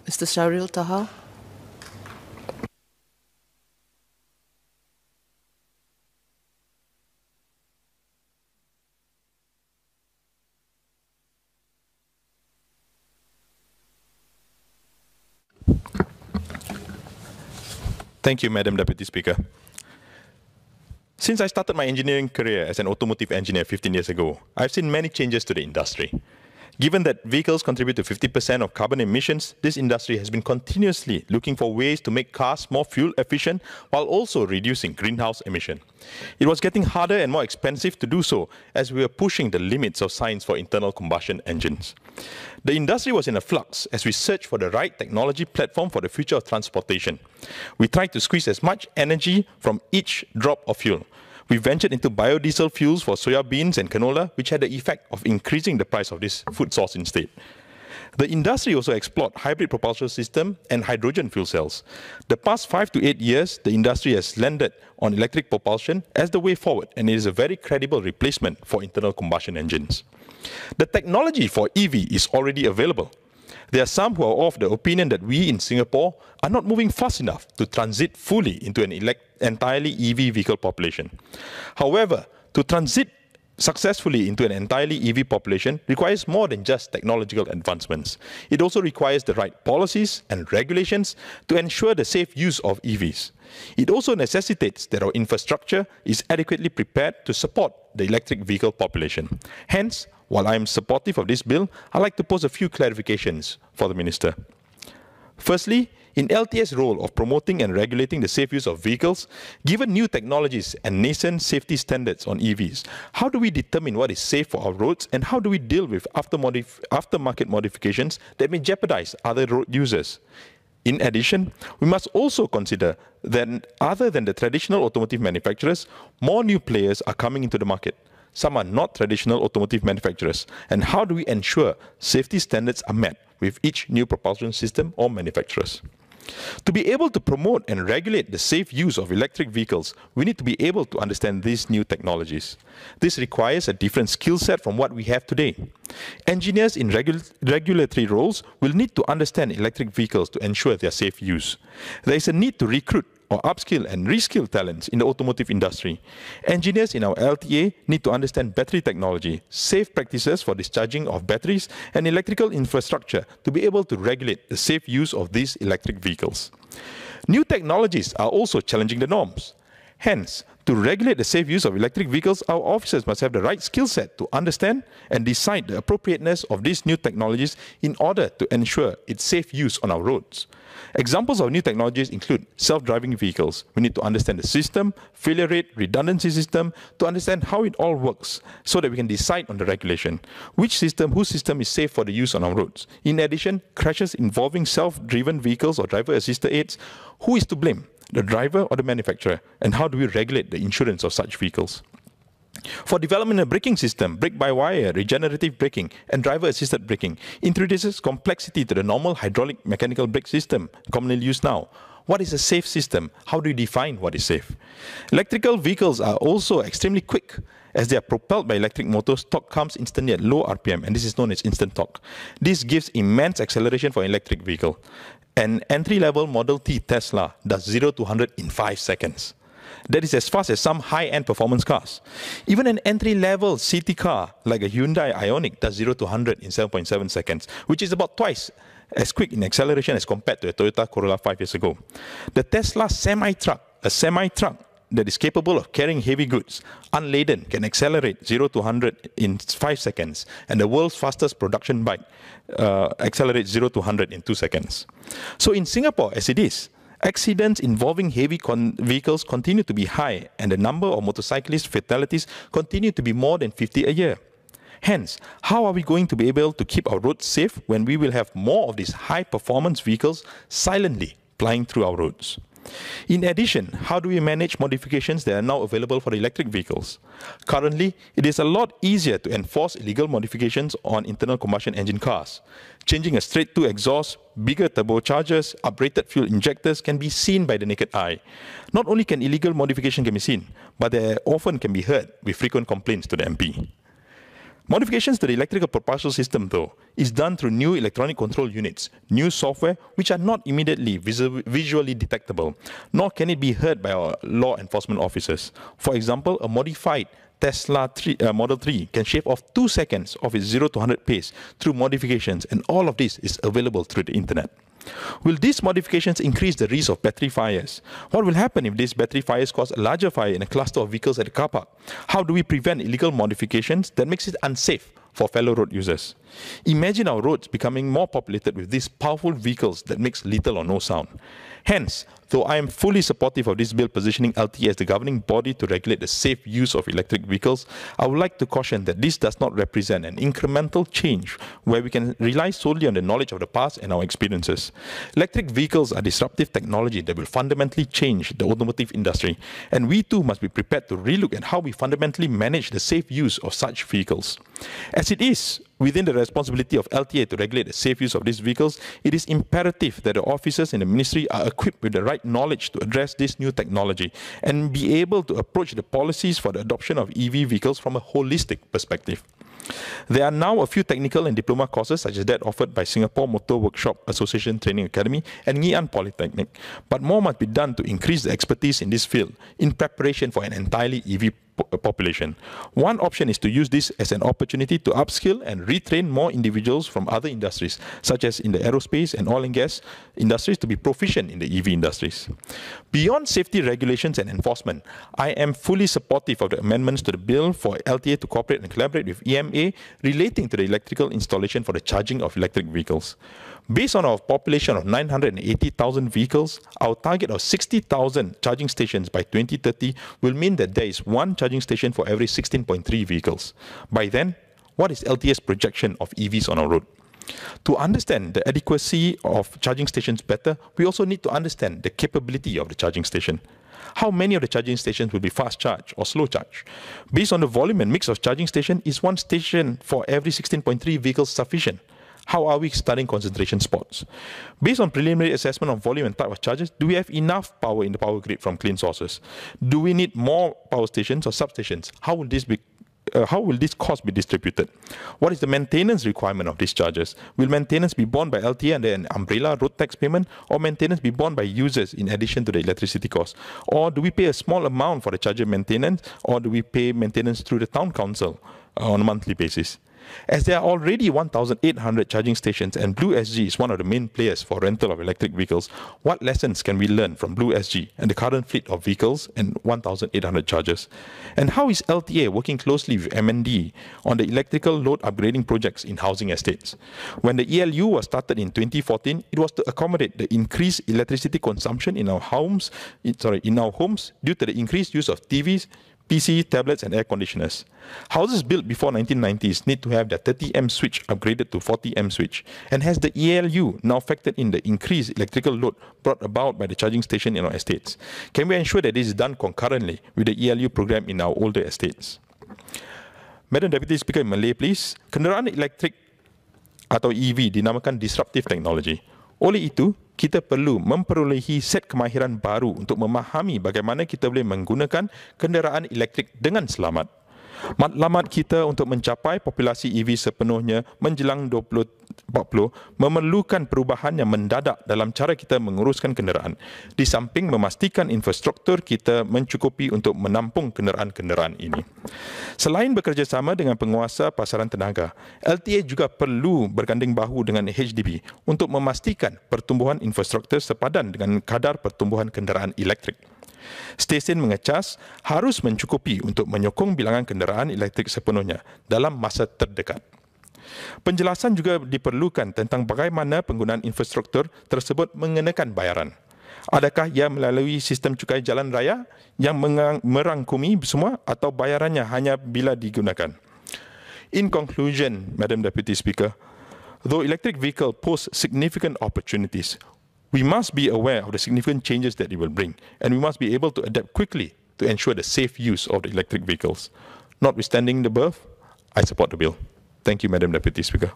Mr. Sharael, Taha. Thank you, Madam Deputy Speaker. Since I started my engineering career as an automotive engineer 15 years ago, I've seen many changes to the industry. Given that vehicles contribute to 50% of carbon emissions, this industry has been continuously looking for ways to make cars more fuel efficient while also reducing greenhouse emission. It was getting harder and more expensive to do so as we were pushing the limits of science for internal combustion engines. The industry was in a flux as we searched for the right technology platform for the future of transportation. We tried to squeeze as much energy from each drop of fuel. We ventured into biodiesel fuels for soya beans and canola, which had the effect of increasing the price of this food source instead. The industry also explored hybrid propulsion system and hydrogen fuel cells. The past 5 to 8 years, the industry has landed on electric propulsion as the way forward, and it is a very credible replacement for internal combustion engines. The technology for EV is already available. There are some who are of the opinion that we in Singapore are not moving fast enough to transit fully into an entirely EV vehicle population. However, to transit successfully into an entirely EV population requires more than just technological advancements. It also requires the right policies and regulations to ensure the safe use of EVs. It also necessitates that our infrastructure is adequately prepared to support the electric vehicle population. Hence, while I am supportive of this bill, I'd like to pose a few clarifications for the Minister. Firstly, in LTA's role of promoting and regulating the safe use of vehicles, given new technologies and nascent safety standards on EVs, how do we determine what is safe for our roads, and how do we deal with aftermarket modifications that may jeopardize other road users? In addition, we must also consider that other than the traditional automotive manufacturers, more new players are coming into the market. Some are not traditional automotive manufacturers. And how do we ensure safety standards are met with each new propulsion system or manufacturers? To be able to promote and regulate the safe use of electric vehicles, we need to be able to understand these new technologies. This requires a different skill set from what we have today. Engineers in regulatory roles will need to understand electric vehicles to ensure their safe use. There is a need to recruit or upskill and reskill talents in the automotive industry. Engineers in our LTA need to understand battery technology, safe practices for discharging of batteries, and electrical infrastructure to be able to regulate the safe use of these electric vehicles. New technologies are also challenging the norms. Hence, to regulate the safe use of electric vehicles, our officers must have the right skill set to understand and decide the appropriateness of these new technologies in order to ensure its safe use on our roads. Examples of new technologies include self-driving vehicles. We need to understand the system, failure rate, redundancy system, to understand how it all works so that we can decide on the regulation. Whose system is safe for the use on our roads? In addition, crashes involving self-driven vehicles or driver-assisted aids, who is to blame? The driver or the manufacturer? And how do we regulate the insurance of such vehicles? For development of braking system, brake-by-wire, regenerative braking, and driver-assisted braking introduces complexity to the normal hydraulic mechanical brake system commonly used now. What is a safe system? How do you define what is safe? Electrical vehicles are also extremely quick. As they are propelled by electric motors, torque comes instantly at low RPM, and this is known as instant torque. This gives immense acceleration for an electric vehicle. An entry-level Model T Tesla does 0 to 100 in 5 seconds. That is as fast as some high-end performance cars. Even an entry-level city car like a Hyundai Ioniq does 0 to 100 in 7.7 seconds, which is about twice as quick in acceleration as compared to a Toyota Corolla 5 years ago. The Tesla semi-truck, a semi-truck that is capable of carrying heavy goods, unladen, can accelerate 0 to 100 in 5 seconds, and the world's fastest production bike accelerates 0 to 100 in 2 seconds. So in Singapore, as it is, accidents involving heavy vehicles continue to be high, and the number of motorcyclist fatalities continue to be more than 50 a year. Hence, how are we going to be able to keep our roads safe when we will have more of these high-performance vehicles silently plying through our roads? In addition, how do we manage modifications that are now available for electric vehicles? Currently, it is a lot easier to enforce illegal modifications on internal combustion engine cars. Changing a straight-two exhaust, bigger turbochargers, uprated fuel injectors can be seen by the naked eye. Not only can illegal modification be seen, but they often can be heard with frequent complaints to the MP. Modifications to the electrical propulsion system, though, is done through new electronic control units, new software which are not immediately visually detectable, nor can it be heard by our law enforcement officers. For example, a modified Tesla Model 3 can shave off 2 seconds of its 0 to 100 pace through modifications, and all of this is available through the internet. Will these modifications increase the risk of battery fires? What will happen if these battery fires cause a larger fire in a cluster of vehicles at the car park? How do we prevent illegal modifications that makes it unsafe for fellow road users? Imagine our roads becoming more populated with these powerful vehicles that makes little or no sound. Hence, though I am fully supportive of this bill positioning LTA as the governing body to regulate the safe use of electric vehicles, I would like to caution that this does not represent an incremental change where we can rely solely on the knowledge of the past and our experiences. Electric vehicles are disruptive technology that will fundamentally change the automotive industry, and we too must be prepared to relook at how we fundamentally manage the safe use of such vehicles. As it is within the responsibility of LTA to regulate the safe use of these vehicles, it is imperative that the officers in the ministry are equipped with the right knowledge to address this new technology and be able to approach the policies for the adoption of EV vehicles from a holistic perspective. There are now a few technical and diploma courses such as that offered by Singapore Motor Workshop Association Training Academy and Ngee Ann Polytechnic, but more must be done to increase the expertise in this field in preparation for an entirely EV population. One option is to use this as an opportunity to upskill and retrain more individuals from other industries, such as in the aerospace and oil and gas industries, to be proficient in the EV industries. Beyond safety regulations and enforcement, I am fully supportive of the amendments to the bill for LTA to cooperate and collaborate with EMA relating to the electrical installation for the charging of electric vehicles. Based on our population of 980,000 vehicles, our target of 60,000 charging stations by 2030 will mean that there is one charging station for every 16.3 vehicles. By then, what is LTA's projection of EVs on our road? To understand the adequacy of charging stations better, we also need to understand the capability of the charging station. How many of the charging stations will be fast charge or slow charge? Based on the volume and mix of charging station, is one station for every 16.3 vehicles sufficient? How are we studying concentration spots? Based on preliminary assessment of volume and type of charges, do we have enough power in the power grid from clean sources? Do we need more power stations or substations? How will this cost be distributed? What is the maintenance requirement of these charges? Will maintenance be borne by LTA under an umbrella road tax payment, or maintenance be borne by users in addition to the electricity cost? Or do we pay a small amount for the charger maintenance, or do we pay maintenance through the town council on a monthly basis? As there are already 1,800 charging stations and Blue SG is one of the main players for rental of electric vehicles, what lessons can we learn from Blue SG and the current fleet of vehicles and 1,800 chargers? And how is LTA working closely with MND on the electrical load upgrading projects in housing estates? When the ELU was started in 2014, it was to accommodate the increased electricity consumption in our homes due to the increased use of TVs, PC, tablets, and air conditioners. Houses built before 1990s need to have their 30 amp switch upgraded to 40 amp switch. And has the ELU now factored in the increased electrical load brought about by the charging station in our estates? Can we ensure that this is done concurrently with the ELU program in our older estates? Madam Deputy Speaker, in Malay please. Kenderaan elektrik atau EV dinamakan disruptive technology. Oleh itu, kita perlu memperolehi set kemahiran baru untuk memahami bagaimana kita boleh menggunakan kenderaan elektrik dengan selamat. Matlamat kita untuk mencapai populasi EV sepenuhnya menjelang 2040 memerlukan perubahan yang mendadak dalam cara kita menguruskan kenderaan, di samping memastikan infrastruktur kita mencukupi untuk menampung kenderaan-kenderaan ini. Selain bekerjasama dengan penguasa pasaran tenaga, LTA juga perlu berganding bahu dengan HDB untuk memastikan pertumbuhan infrastruktur sepadan dengan kadar pertumbuhan kenderaan elektrik. Stesen mengecas harus mencukupi untuk menyokong bilangan kenderaan elektrik sepenuhnya dalam masa terdekat. Penjelasan juga diperlukan tentang bagaimana penggunaan infrastruktur tersebut mengenakan bayaran. Adakah ia melalui sistem cukai jalan raya yang merangkumi semua atau bayarannya hanya bila digunakan? In conclusion, Madam Deputy Speaker, though electric vehicle pose significant opportunities, we must be aware of the significant changes that it will bring, and we must be able to adapt quickly to ensure the safe use of the electric vehicles. Notwithstanding the above, I support the bill. Thank you, Madam Deputy Speaker.